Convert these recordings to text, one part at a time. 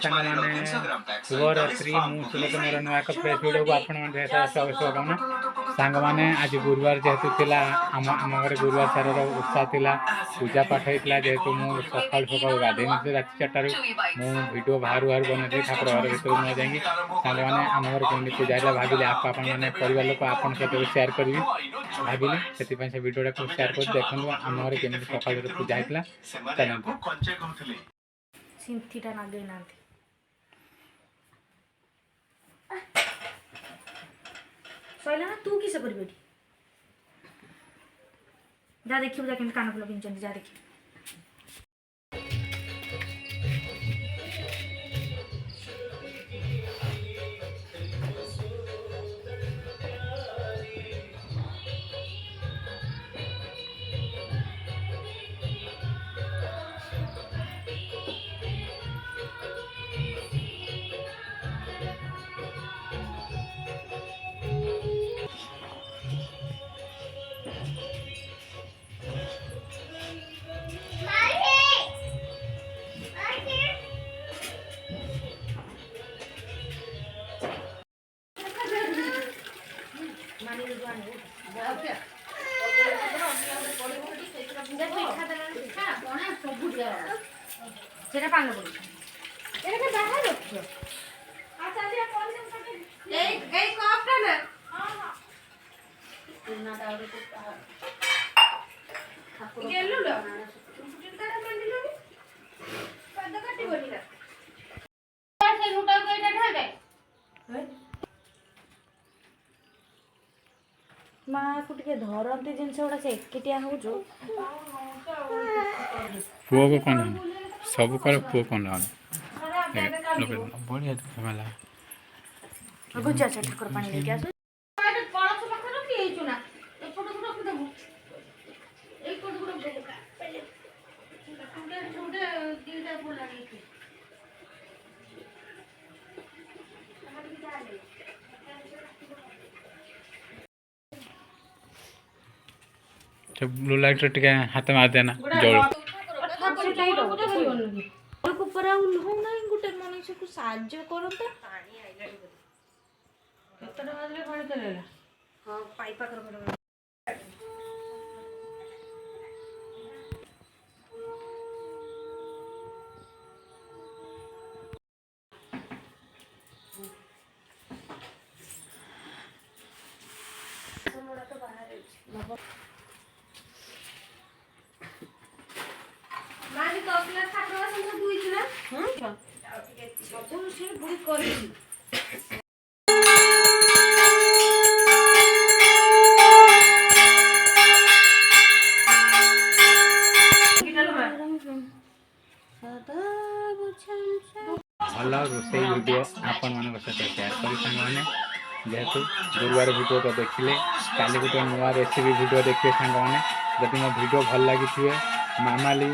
सांग मैंने शुभरात्रि मुझे मोर नुआ एक फ्रेश वीडियो को आपना सांग मैंने आज गुरुवार जेहेतु थिला आम घर गुरुवार सार उत्साह थिला पूजा पाठ होता जेहेतु मुझे सका सका गाधे नी राति 4 मुझे भिड बाहर बाहर बनई ठाकुर घर भर न जाकि सांग मैंने आम घर कमी पूजा है भाविली आपने परिवार लोक आपन सहित सेयार करी भाविली से भिडियो को सेयार कर देखो आम घर केमी सका पूजा होता सिंथीटा नागे ना सैला ना तू किस कर जा देखिए जा कान फुल पिंधि जा देखिए সেটা পান বলি এটাকে বাহার রাখছো আচ্ছা দিয়া কোন দিন এই কপটা না হ্যাঁ হ্যাঁ পুরনাটা ওরে তো ঠাকুর গেলু না চিন্তাটা মানিলো নি পদ্ম কাটি বলি না সেই রুটা কো এটা ঢালে माँ को टे धरती जिनस गुड़ा से एकटिया हो पुओ को कौन सब कर पुओ कौन बढ़िया ठाकुर पानी लेके आस ब्लू लाइट टे हाथ मार देना जल गोटे मनुष्य को साहाଯ୍य करता भल रोसे वीडियो आपण मान सहित सेयार करी सांग मैंने जेहेतु गुरुवार वीडियो तो देखिले काली गोटे नुआ रेसिपी वीडियो देखिए सांग मैंने जब मो वीडियो भल लगी मामाली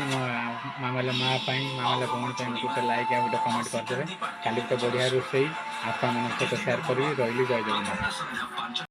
मामाले माँ मामाले भौणी गोटे लाइक या गोटे कमेंट करदे काली गोटे बढ़िया रोसे आपण मान सहित सेयार करी रही जय जगन्नाथ।